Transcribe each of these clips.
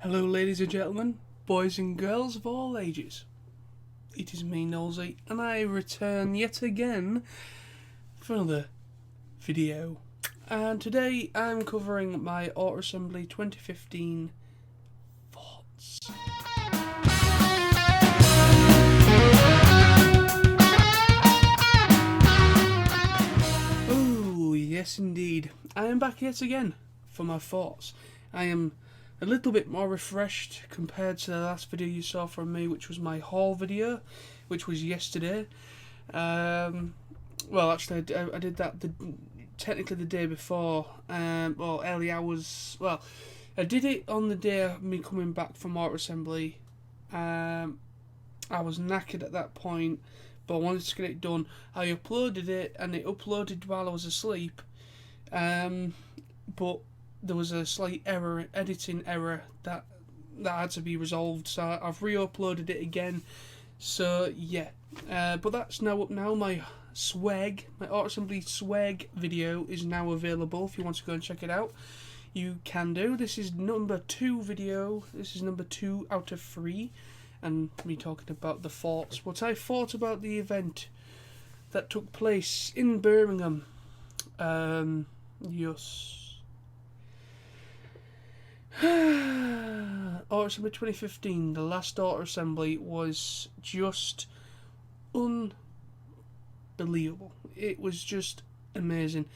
Hello ladies and gentlemen, boys and girls of all ages. It is me, Nosy, and I return yet again for another video. And today I'm covering my Auto Assembly 2015 thoughts. Oh, yes indeed. I am back yet again for my thoughts. I am a little bit more refreshed compared to the last video you saw from me, which was my haul video, which was yesterday. Well, actually, I did that technically the day before. Early hours. Well, I did it on the day of me coming back from Auto Assembly. I was knackered at that point, but I wanted to get it done. I uploaded it, and it uploaded while I was asleep. But there was a slight error, editing error that had to be resolved, so I've re-uploaded it again. So yeah, but that's now up now. My Auto Assembly swag video is now available. If you want to go and check it out, you can do. This is number 2 video. This is number 2 out of 3, and me talking about the thoughts. What I thought about the event that took place in Birmingham. Yes. Auto Assembly 2015, the last Auto Assembly, was just unbelievable. It was just amazing.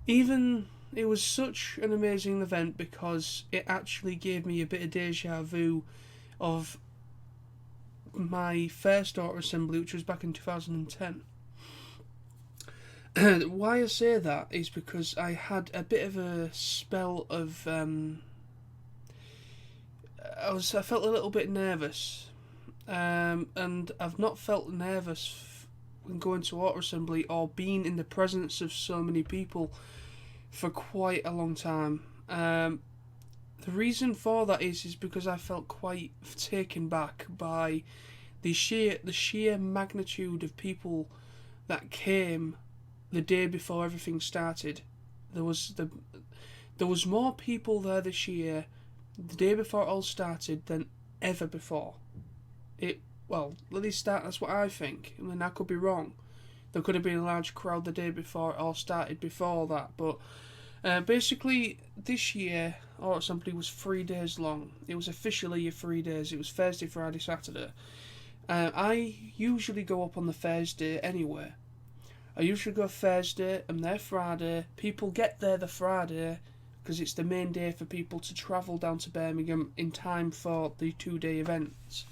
It was such an amazing event because it actually gave me a bit of deja vu of my first Auto Assembly, which was back in 2010. Why I say that is because I had a bit of a spell of I felt a little bit nervous, and I've not felt nervous when going to Auto Assembly or being in the presence of so many people for quite a long time. The reason for that is because I felt quite taken back by the sheer magnitude of people that came the day before everything started. There was more people there this year, the day before it all started, than ever before. At least that's what I think. I mean, I could be wrong. There could have been a large crowd the day before it all started before that, but basically this year Auto Assembly was 3 days long. It was officially 3 days. It was Thursday, Friday, Saturday. I usually go up on the Thursday anyway. I usually go Thursday, I'm there Friday. People get there the Friday because it's the main day for people to travel down to Birmingham in time for the 2-day events.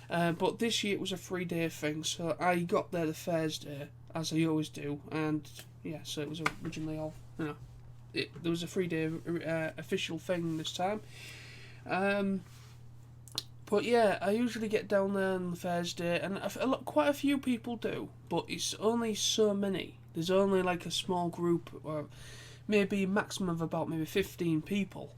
But this year it was a 3-day thing, so I got there the Thursday, as I always do, and yeah, so it was originally all, there was a 3-day official thing this time. But yeah, I usually get down there on the Thursday, and quite a few people do, but it's only so many. There's only like a small group, or maybe a maximum of about maybe 15 people.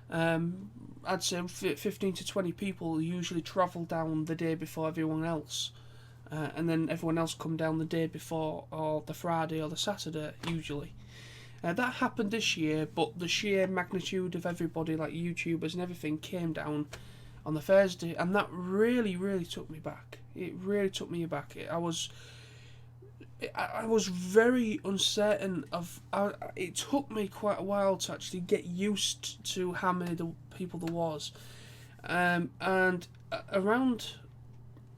I'd say 15 to 20 people usually travel down the day before everyone else, and then everyone else come down the day before, or the Friday or the Saturday usually. That happened this year, but the sheer magnitude of everybody, like YouTubers and everything, came down on the Thursday, and that really, really took me back. It really took me aback. I was very uncertain of. It took me quite a while to actually get used to how many people there was, and around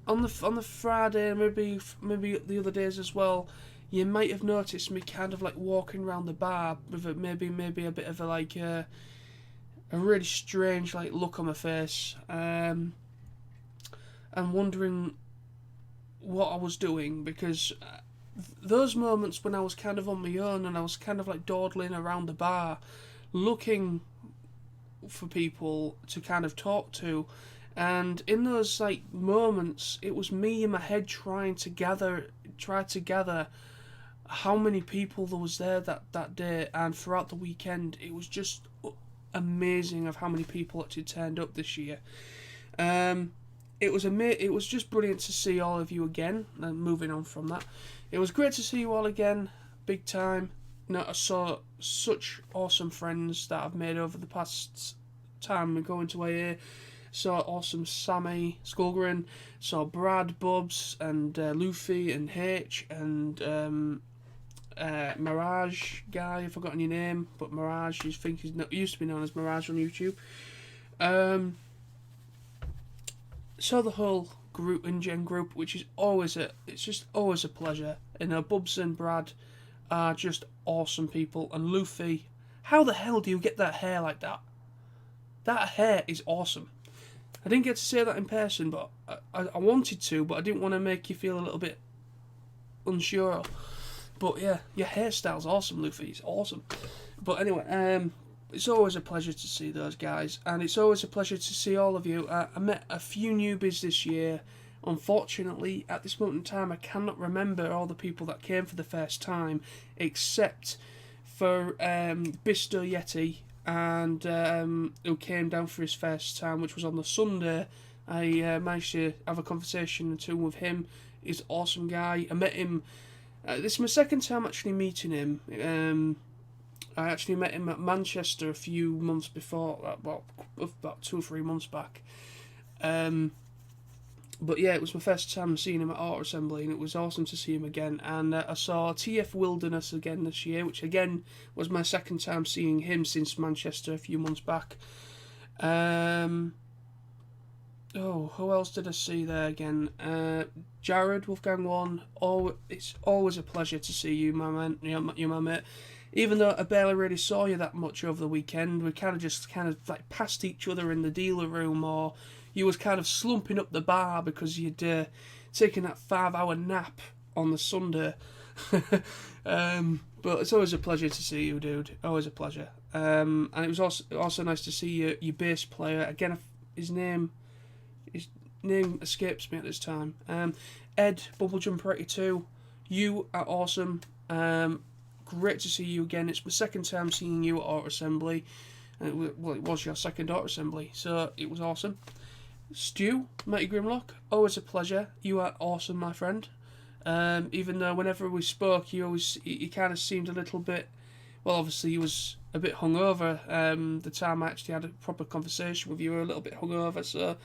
on the Friday, maybe the other days as well. You might have noticed me kind of like walking around the bar with maybe a bit of a really strange look on my face, and wondering what I was doing, because those moments when I was kind of on my own and I was kind of dawdling around the bar looking for people to kind of talk to, and in those moments it was me in my head try to gather how many people there was there that day and throughout the weekend. It was just amazing of how many people actually turned up this year. It was just brilliant to see all of you again. And moving on from that, it was great to see you all again, big time. I saw such awesome friends that I've made over the past time going to AA. Saw awesome Sammy Skullgren, saw Brad, Bubs, and Luffy, and H, and Mirage guy. I've forgotten your name, but Mirage. You think used to be known as Mirage on YouTube. Saw the whole group, InGen group, which is it's just always a pleasure. You know, Bubs and Brad are just awesome people, and Luffy. How the hell do you get that hair like that? That hair is awesome. I didn't get to say that in person, but I wanted to, but I didn't want to make you feel a little bit unsure. But yeah, your hairstyle's awesome, Luffy. It's awesome. But anyway, it's always a pleasure to see those guys, and it's always a pleasure to see all of you. I met a few newbies this year. Unfortunately, at this moment in time, I cannot remember all the people that came for the first time, except for Bisto Yeti, and who came down for his first time, which was on the Sunday. I managed to have a conversation or two with him. He's an awesome guy. I met him. This is my second time actually meeting him. I actually met him at Manchester a few months before, well, about 2 or 3 months back. But yeah, it was my first time seeing him at Art Assembly, and it was awesome to see him again. And I saw TF Wilderness again this year, which again was my second time seeing him since Manchester a few months back. Who else did I see there again? Jared, Wolfkang 1. It's always a pleasure to see you, my man. You my mate. Even though I barely really saw you that much over the weekend, we kind of like passed each other in the dealer room, or you was kind of slumping up the bar because you'd taken that 5-hour nap on the Sunday. But it's always a pleasure to see you, dude. Always a pleasure. And it was also nice to see your bass player again. His name escapes me at this time. Ed Bubblejumper82. You are awesome. Great to see you again. It's my second time seeing you at Art Assembly. And it was your second Art Assembly, so it was awesome. Stu, Mighty Grimlock, always a pleasure. You are awesome, my friend. Even though whenever we spoke, you kind of seemed a little bit. Well, obviously, he was a bit hungover. The time I actually had a proper conversation with you, were a little bit hungover. So,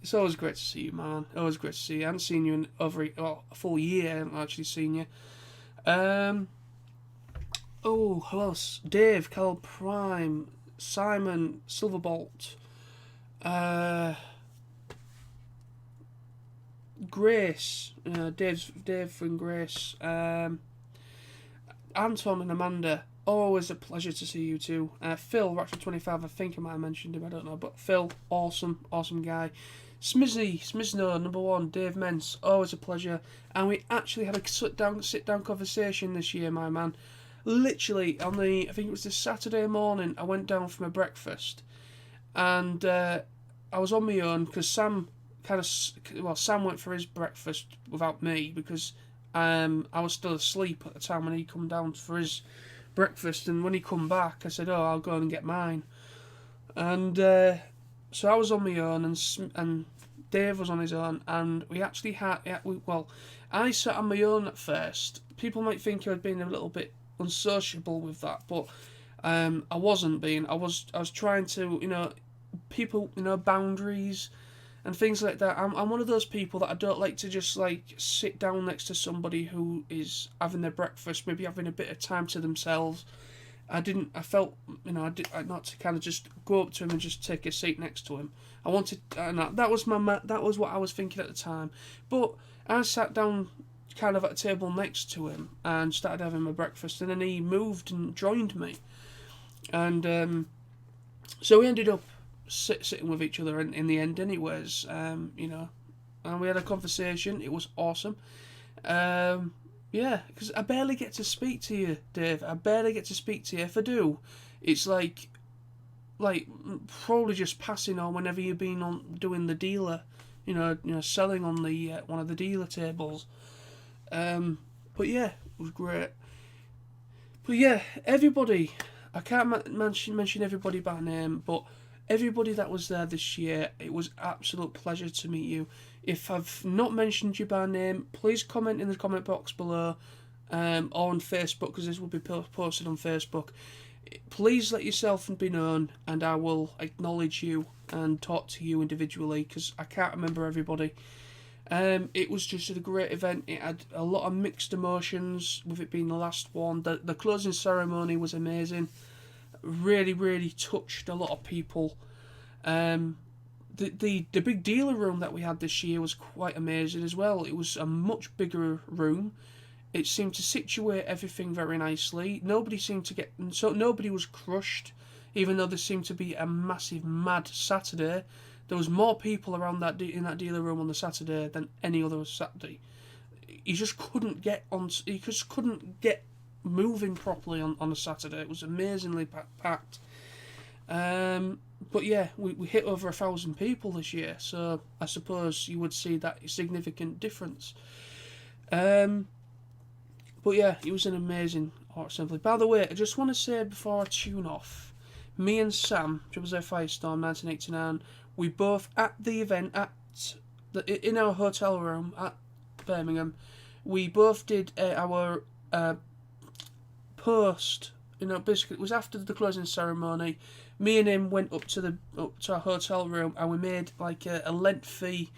it's always great to see you, man. Always great to see you. I haven't seen you in over a full year. I haven't actually seen you. Who else? Dave, Cal Prime, Simon, Silverbolt, Grace, Dave from Grace, Anton and Amanda. Always a pleasure to see you too. Phil, Ratchet25, I think I might have mentioned him, I don't know, but Phil, awesome guy. Smizno, number 1, Dave Mence, always a pleasure. And we actually had a sit down conversation this year, my man. Literally on I think it was this Saturday morning, I went down for my breakfast, and I was on my own because Sam went for his breakfast without me because I was still asleep at the time when he come down for his breakfast, and when he come back, I said, "Oh, I'll go and get mine," and so I was on my own, and Dave was on his own, and we actually I sat on my own at first. People might think I'd been a little bit unsociable with that, but I wasn't being. I was trying to, people, boundaries and things like that. I'm one of those people that I don't like to just like sit down next to somebody who is having their breakfast, maybe having a bit of time to themselves. I felt, not to kind of just go up to him and just take a seat next to him. I wanted, that was what I was thinking at the time. But I sat down kind of at a table next to him and started having my breakfast, and then he moved and joined me. And so we ended up sitting with each other in the end anyways, and we had a conversation. It was awesome. Yeah, because I barely get to speak to you, Dave. I barely get to speak to you. If I do, it's like probably just passing on whenever you've been on doing the dealer, selling on the one of the dealer tables. But yeah, it was great. But yeah, everybody, I can't mention everybody by name, but everybody that was there this year, it was absolute pleasure to meet you. If I've not mentioned you by name, please comment in the comment box below, or on Facebook, because this will be posted on Facebook. Please let yourself be known, and I will acknowledge you and talk to you individually, because I can't remember everybody. It was just a great event. It had a lot of mixed emotions with it being the last one. The closing ceremony was amazing. Really, really touched a lot of people. The big dealer room that we had this year was quite amazing as well. It was a much bigger room. It seemed to situate everything very nicely. Nobody seemed to nobody was crushed, even though there seemed to be a massive mad Saturday. There was more people around in that dealer room on the Saturday than any other Saturday. You just couldn't get on. You just couldn't get moving properly on a Saturday. It was amazingly packed. But yeah, we hit over 1,000 people this year, so I suppose you would see that significant difference. But yeah, it was an amazing art assembly. By the way, I just want to say before I tune off, me and Sam, Triple Z Firestorm 1989, we both at the event in our hotel room at Birmingham, we both did our post. Basically, it was after the closing ceremony. Me and him went up to our hotel room, and we made like a lengthy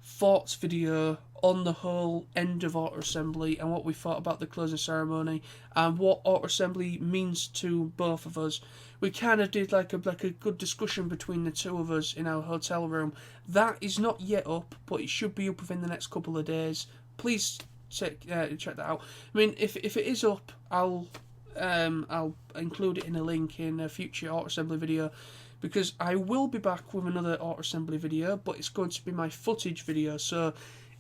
thoughts video on the whole end of Auto Assembly and what we thought about the closing ceremony and what Auto Assembly means to both of us. We kind of did like a good discussion between the two of us in our hotel room. That is not yet up, but it should be up within the next couple of days. Please check that out. I mean, if it is up, I'll include it in a link in a future Auto Assembly video, because I will be back with another Auto Assembly video, but it's going to be my footage video. So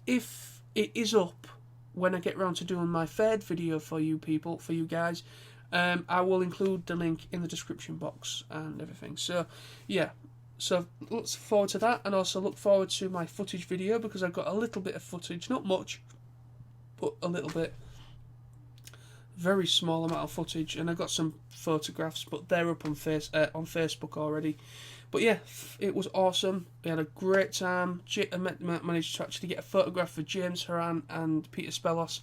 if it is up when I get round to doing my third video for you guys, I will include the link in the description box and everything. So yeah, so look forward to that, and also look forward to my footage video, because I've got a little bit of footage, not much, but a little bit. Very small amount of footage, and I got some photographs, but they're up on Facebook already. But yeah, it was awesome. We had a great time. I managed to actually get a photograph of James Horan and Peter Spellos.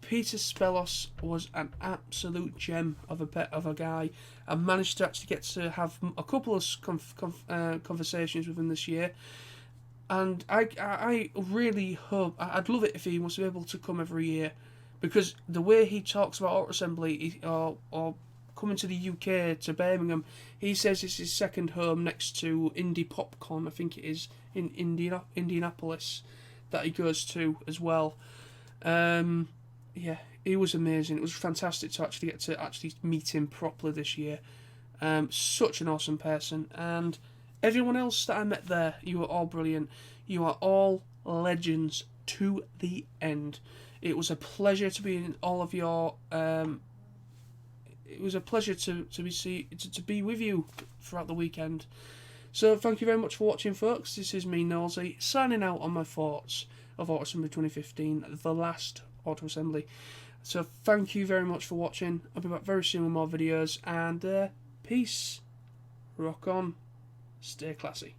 Peter Spellos was an absolute gem of a guy. I managed to actually get to have a couple of conversations with him this year, and I really hope, I'd love it if he was able to come every year, because the way he talks about Auto Assembly or coming to the UK, to Birmingham, he says it's his second home next to Indie Popcorn, I think it is, in Indianapolis, that he goes to as well. Yeah, he was amazing. It was fantastic to actually meet him properly this year. Such an awesome person, and everyone else that I met there, you were all brilliant. You are all legends to the end. It was a pleasure to be in all of your. It was a pleasure to be with you throughout the weekend. So thank you very much for watching, folks. This is me, Nosey, signing out on my thoughts of Auto Assembly 2015, the last Auto Assembly. So thank you very much for watching. I'll be back very soon with more videos, and peace. Rock on. Stay classy.